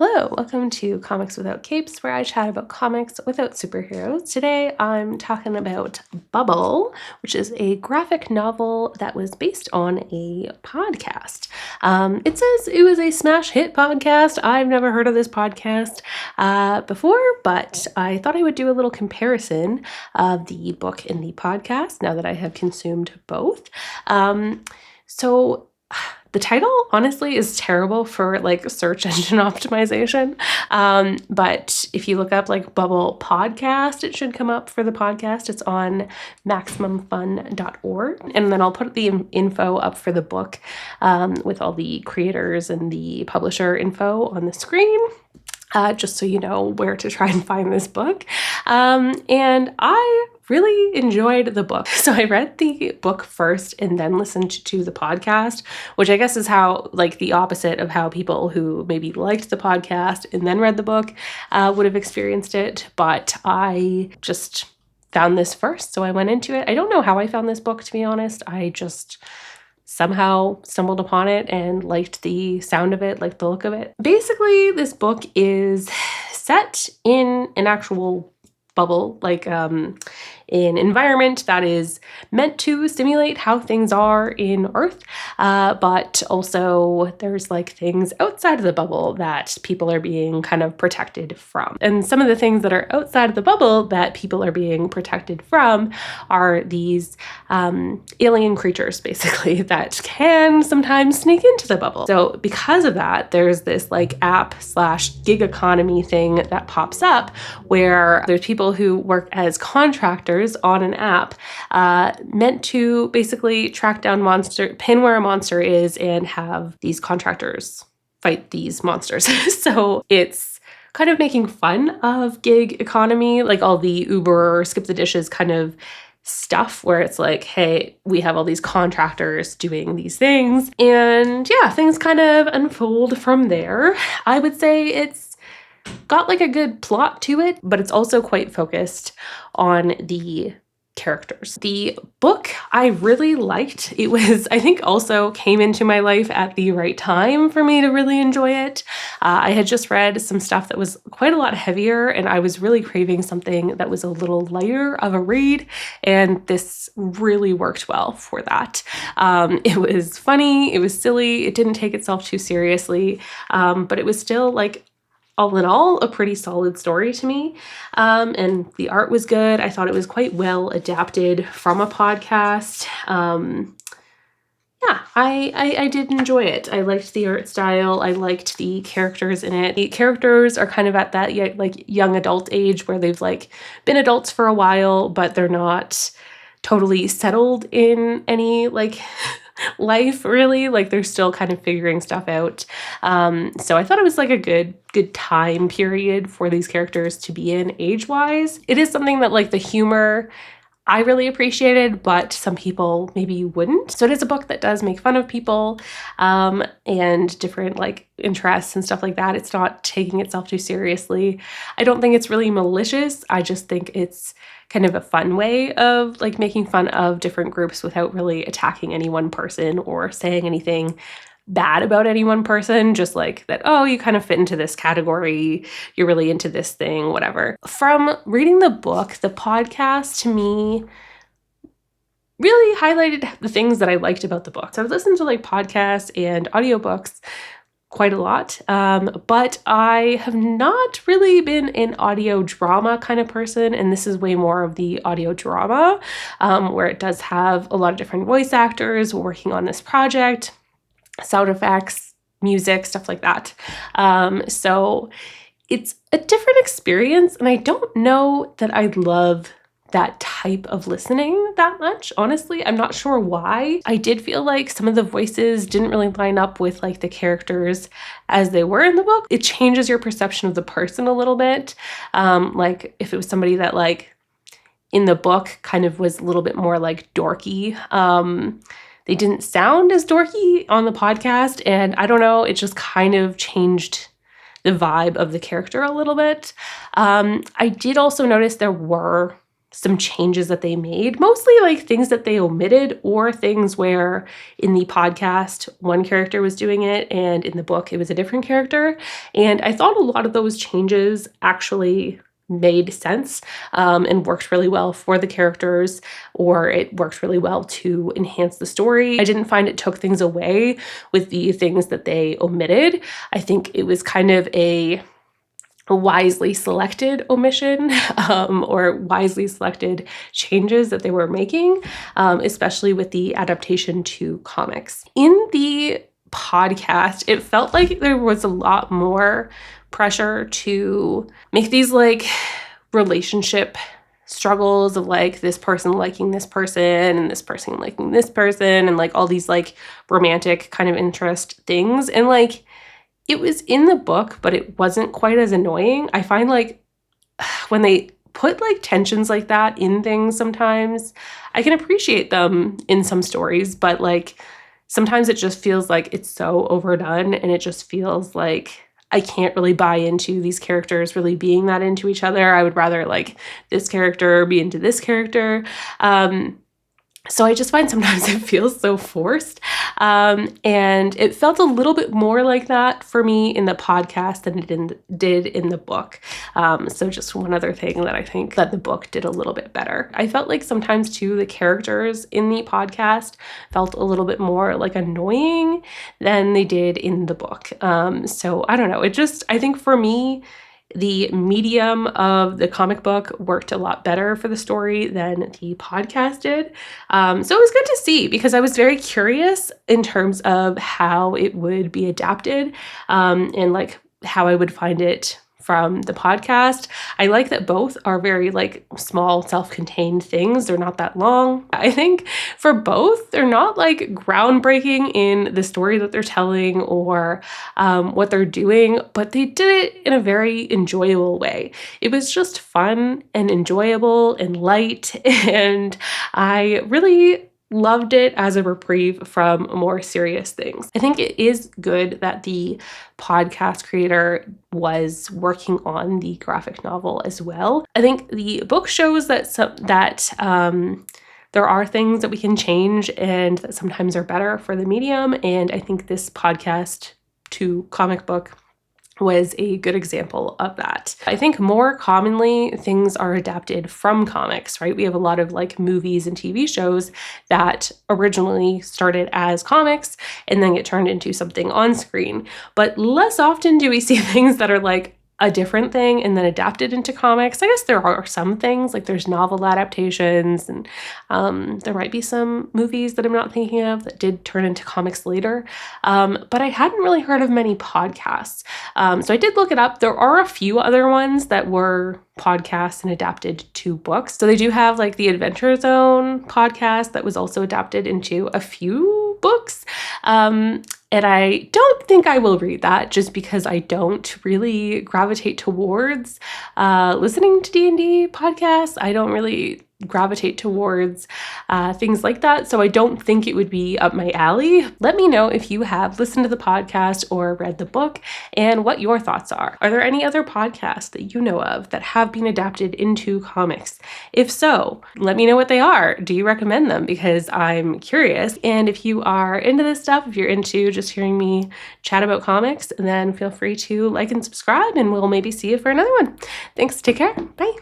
Hello, welcome to Comics Without Capes, where I chat about comics without superheroes. Today I'm talking about Bubble, which is a graphic novel that was based on a podcast. It says it was a smash hit podcast. I've never heard of this podcast before, but I thought I would do a little comparison of the book and the podcast now that I have consumed both. The title, honestly, is terrible for search engine optimization. But if you look up Bubble Podcast, it should come up for the podcast. It's on MaximumFun.org. And then I'll put the info up for the book with all the creators and the publisher info on the screen. Just so you know where to try and find this book. And I really enjoyed the book. So I read the book first and then listened to the podcast, which I guess is how, the opposite of how people who maybe liked the podcast and then read the book would have experienced it. But I just found this first, so I went into it. I don't know how I found this book, to be honest. I just somehow stumbled upon it and liked the sound of it, liked the look of it. Basically, this book is set in an actual bubble, an environment that is meant to simulate how things are in Earth, but also there's things outside of the bubble that people are being kind of protected from. And some of the things that are outside of the bubble that people are being protected from are these alien creatures, basically, that can sometimes sneak into the bubble. So because of that, there's this app/gig economy thing that pops up where there's people who work as contractors on an app meant to basically track down pin where a monster is and have these contractors fight these monsters. So it's kind of making fun of gig economy, all the Uber, skip the dishes kind of stuff where it's hey, we have all these contractors doing these things. And yeah, things kind of unfold from there. I would say it's got a good plot to it, but it's also quite focused on the characters. The book I really liked. It was, I think, also came into my life at the right time for me to really enjoy it. I had just read some stuff that was quite a lot heavier, and I was really craving something that was a little lighter of a read, and this really worked well for that. It was funny, it was silly, it didn't take itself too seriously, but it was still all in all, a pretty solid story to me. And the art was good. I thought it was quite well adapted from a podcast. I did enjoy it. I liked the art style. I liked the characters in it. The characters are kind of at that young adult age where they've been adults for a while, but they're not totally settled in any life, really. They're still kind of figuring stuff out. So I thought it was a good time period for these characters to be in age-wise. It is something that the humor I really appreciated, but some people maybe wouldn't. So it is a book that does make fun of people and different interests and stuff like that. It's not taking itself too seriously. I don't think it's really malicious. I just think it's kind of a fun way of making fun of different groups without really attacking any one person or saying anything bad about any one person, just that, oh, you kind of fit into this category, you're really into this thing, whatever. From reading the book, the podcast to me really highlighted the things that I liked about the book. So I've listened to podcasts and audiobooks quite a lot, but I have not really been an audio drama kind of person, and this is way more of the audio drama, where it does have a lot of different voice actors working on this project, sound effects, music, stuff like that. So it's a different experience, and I don't know that I love that type of listening that much, honestly. I'm not sure why. I did feel some of the voices didn't really line up with the characters as they were in the book. It changes your perception of the person a little bit. If it was somebody that in the book kind of was a little bit more dorky, they didn't sound as dorky on the podcast, and I don't know, it just kind of changed the vibe of the character a little bit. I did also notice there were some changes that they made, mostly like things that they omitted or things where in the podcast one character was doing it and in the book it was a different character. And I thought a lot of those changes actually made sense and worked really well for the characters, or it worked really well to enhance the story. I didn't find it took things away with the things that they omitted. I think it was kind of a wisely selected omission or wisely selected changes that they were making, especially with the adaptation to comics. In the podcast, it felt like there was a lot more pressure to make these like relationship struggles of like this person liking this person and this person liking this person and like all these like romantic kind of interest things. And like, it was in the book, but it wasn't quite as annoying. I find like when they put like tensions like that in things sometimes, I can appreciate them in some stories, but like sometimes it just feels like it's so overdone and it just feels like I can't really buy into these characters really being that into each other. I would rather like this character be into this character. So I just find sometimes it feels so forced. And it felt a little bit more like that for me in the podcast than it did in the book. So just one other thing that I think that the book did a little bit better. I felt like sometimes too, the characters in the podcast felt a little bit more like annoying than they did in the book. So I don't know. I think for me, the medium of the comic book worked a lot better for the story than the podcast did. So it was good to see because I was very curious in terms of how it would be adapted and like how I would find it from the podcast. I like that both are very like small self-contained things. They're not that long. I think for both, they're not like groundbreaking in the story that they're telling or what they're doing, but they did it in a very enjoyable way. It was just fun and enjoyable and light, and I really loved it as a reprieve from more serious things. I think it is good that the podcast creator was working on the graphic novel as well. I think the book shows that there are things that we can change and that sometimes are better for the medium. And I think this podcast to comic book was a good example of that. I think more commonly things are adapted from comics, right? We have a lot of like movies and TV shows that originally started as comics and then get turned into something on screen. But less often do we see things that are like a different thing and then adapted into comics. I guess there are some things, like there's novel adaptations and there might be some movies that I'm not thinking of that did turn into comics later. But I hadn't really heard of many podcasts. So I did look it up. There are a few other ones that were podcasts and adapted to books. So they do have like the Adventure Zone podcast that was also adapted into a few books. And I don't think I will read that just because I don't really gravitate towards listening to D&D podcasts. I don't really gravitate towards things like that. So I don't think it would be up my alley. Let me know if you have listened to the podcast or read the book and what your thoughts are. Are there any other podcasts that you know of that have been adapted into comics? If so, let me know what they are. Do you recommend them? Because I'm curious. And if you are into this stuff, if you're into just hearing me chat about comics, then feel free to like and subscribe and we'll maybe see you for another one. Thanks. Take care. Bye.